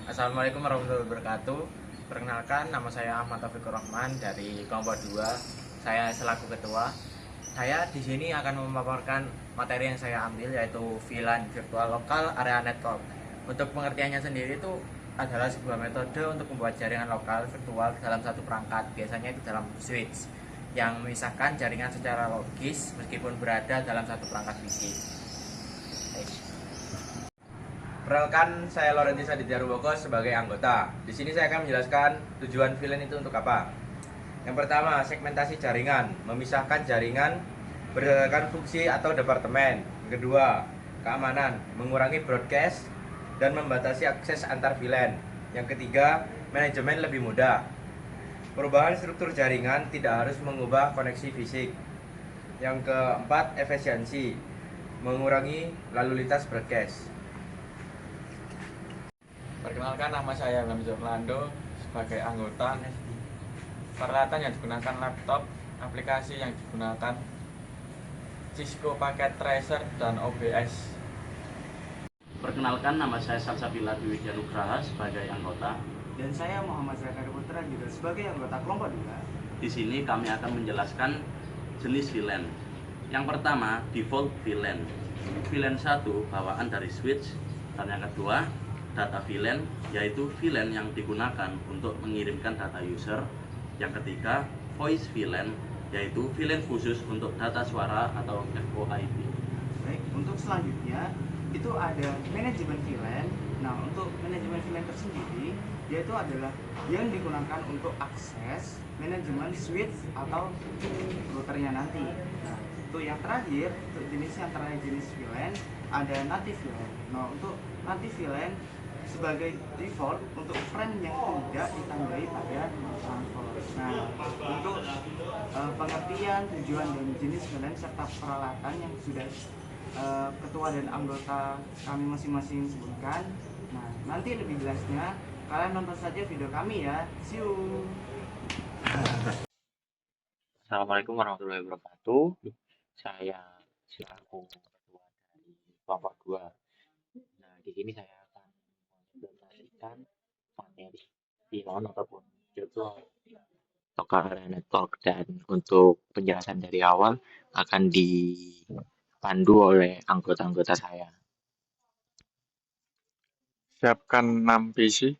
Assalamualaikum warahmatullahi wabarakatuh. Perkenalkan, nama saya Ahmad Taufikur Rahman dari kelompok 2. Saya selaku ketua. Saya di sini akan memaparkan materi yang saya ambil, yaitu VLAN virtual lokal area network. Untuk pengertiannya sendiri itu adalah sebuah metode untuk membuat jaringan lokal virtual dalam satu perangkat, biasanya di dalam switch, yang memisahkan jaringan secara logis meskipun berada dalam satu perangkat fisik. Perkenalkan, saya Laurentius Aditya Ruwoko sebagai anggota. Di sini saya akan menjelaskan tujuan VLAN itu untuk apa. Yang pertama, segmentasi jaringan, memisahkan jaringan berdasarkan fungsi atau departemen. Yang kedua, keamanan, mengurangi broadcast dan membatasi akses antar VLAN. Yang ketiga, manajemen lebih mudah. Perubahan struktur jaringan tidak harus mengubah koneksi fisik. Yang keempat, efisiensi, mengurangi lalu lintas broadcast. Perkenalkan, nama saya Ilham Joflando sebagai anggota. Peralatan yang digunakan laptop, aplikasi yang digunakan Cisco Packet Tracer dan OBS. Perkenalkan, nama saya Salsabila Dwi Nugraha sebagai anggota. Dan saya Muhammad Zakaria Putra juga sebagai anggota kelompok 2. Di sini kami akan menjelaskan jenis VLAN. Yang pertama, default VLAN. VLAN 1 bawaan dari switch, dan yang kedua, data VLAN, yaitu VLAN yang digunakan untuk mengirimkan data user. Yang ketiga, voice VLAN, yaitu VLAN khusus untuk data suara atau VoIP. Baik, untuk selanjutnya itu ada manajemen VLAN. Nah, untuk manajemen VLAN tersendiri yaitu adalah yang digunakan untuk akses manajemen switch atau routernya nanti. Nah, untuk yang terakhir, untuk jenis yang terakhir jenis VLAN ada native VLAN. Nah, untuk native VLAN sebagai default untuk frame yang tidak ditandai pada transfer. Nah, untuk pengertian, tujuan dan jenis VLAN serta peralatan yang sudah ketua dan anggota kami masing-masing sebutkan. Nah, nanti lebih jelasnya kalian nonton saja video kami ya. See you. Assalamualaikum warahmatullahi wabarakatuh. Saya selaku ketua dari kelompok 2. Nah, di sini saya akan menjelaskan materi VLAN ataupun virtual local area network, dan untuk penjelasan dari awal akan dipandu oleh anggota-anggota saya. Siapkan 6 PC.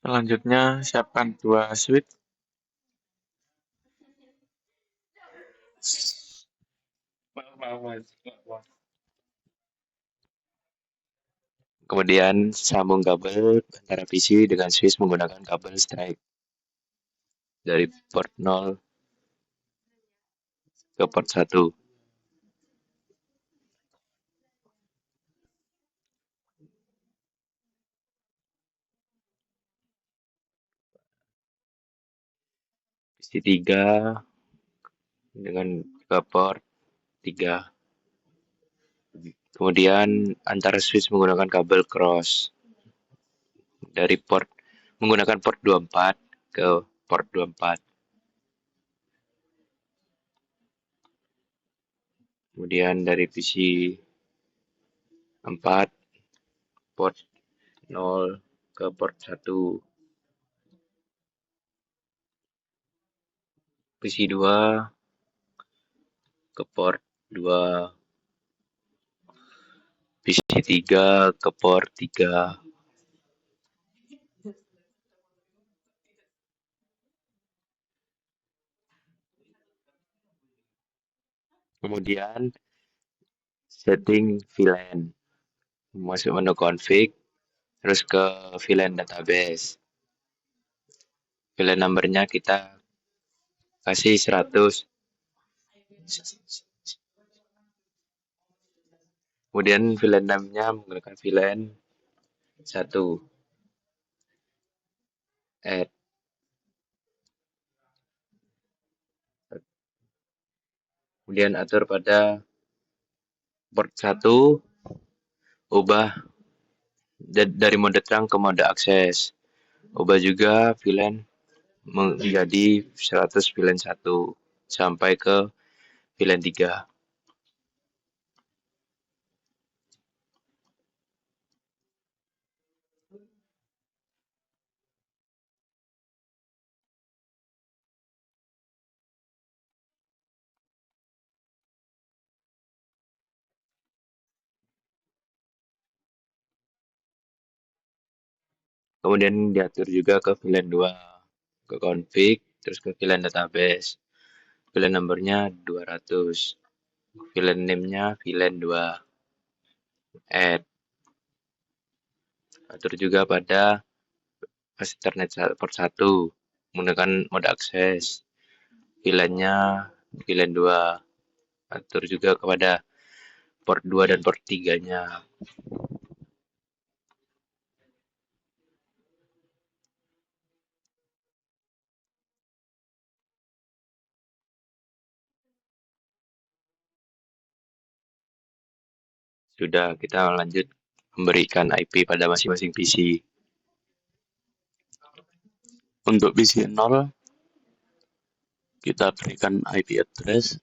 Selanjutnya, siapkan 2 switch. Kemudian sambung kabel antara PC dengan switch menggunakan kabel strike dari port 0 ke port 1. PC 3 dengan ke port 3. Kemudian antara switch menggunakan kabel cross dari port menggunakan port 24 ke port 24. Kemudian dari PC 4 port 0 ke port 1. PC 2 ke port 2. PC 3 ke port 3. Kemudian setting VLAN. Masuk menu config, terus ke VLAN database. VLAN numbernya kita kasih 100. Kemudian VLAN namanya menggunakan VLAN 1. Add. Kemudian atur pada port 1, ubah dari mode terang ke mode akses. Ubah juga VLAN menjadi 100 VLAN 1 sampai ke VLAN 3. Kemudian diatur juga ke VLAN 2, ke config, terus ke VLAN database. VLAN numbernya 200, VLAN name-nya VLAN 2, add. Atur juga pada Ethernet port 1 menggunakan mode akses. VLAN-nya VLAN 2. Atur juga kepada port 2 dan port 3-nya. Sudah, kita lanjut memberikan IP pada masing-masing PC. Untuk PC 0, kita berikan IP address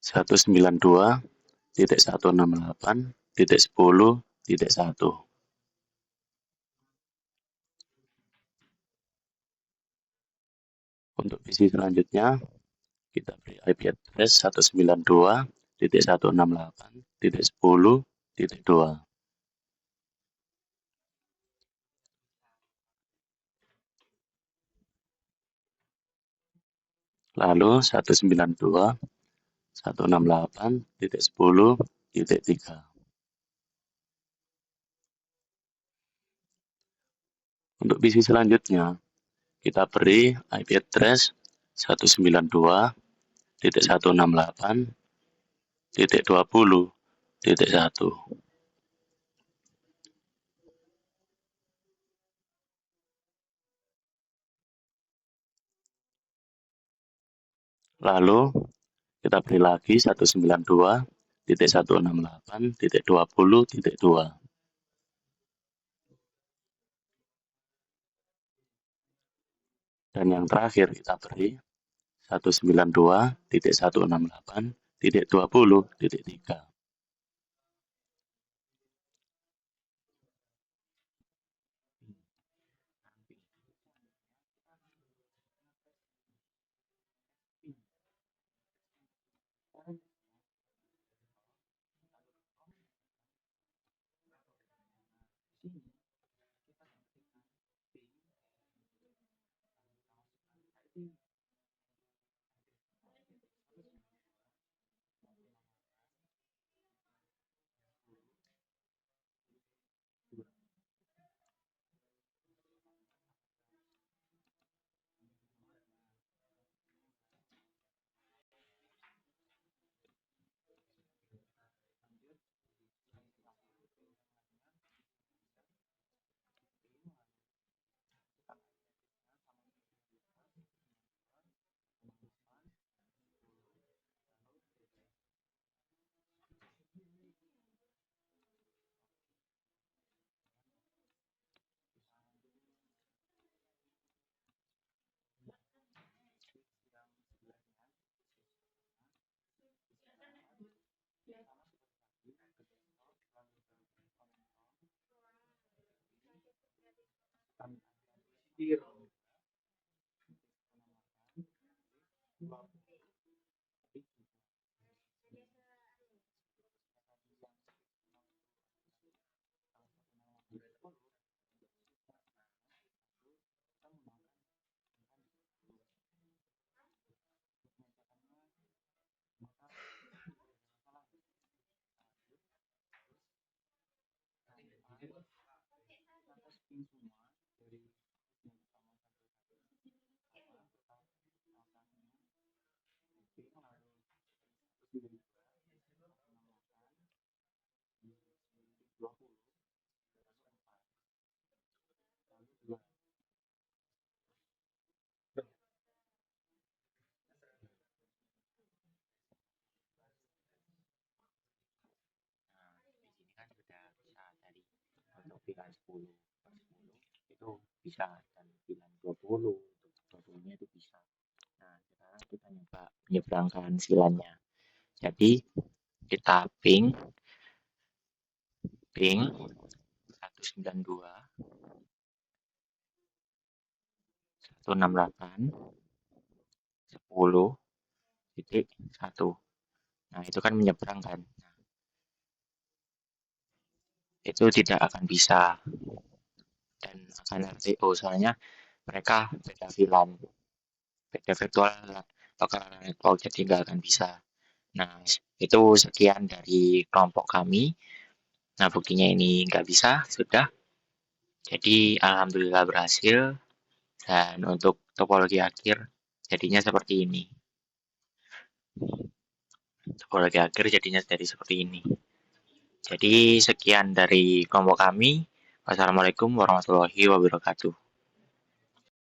192.168.10.1. Untuk PC selanjutnya, kita beri IP address 192.168.10.2. Lalu 192.168.10.3. Untuk PC selanjutnya, kita beri IP address 192.168.20.1. Lalu kita beri lagi 192.168.20.2. Dan yang terakhir kita beri 192.168.20.3. Nah, di sini kan sudah bisa tadi untuk VLAN 10. bisa, dan VLAN 20 untuk 20-nya itu bisa. Nah, sekarang kita nyoba menyeberangkan VLAN-nya. Jadi kita ping 192 168 10.1. Nah, itu kan menyeberang kan. Nah, itu tidak akan bisa dan akan RTO, soalnya mereka beda VLAN, beda virtual local network, jadi nggak akan bisa. Nah, itu sekian dari kelompok kami. Nah, buktinya ini nggak bisa, sudah. Jadi, alhamdulillah berhasil. Dan untuk topologi akhir, jadinya seperti ini. Topologi akhir jadinya jadi seperti ini. Jadi, sekian dari kelompok kami. Wassalamualaikum warahmatullahi wabarakatuh.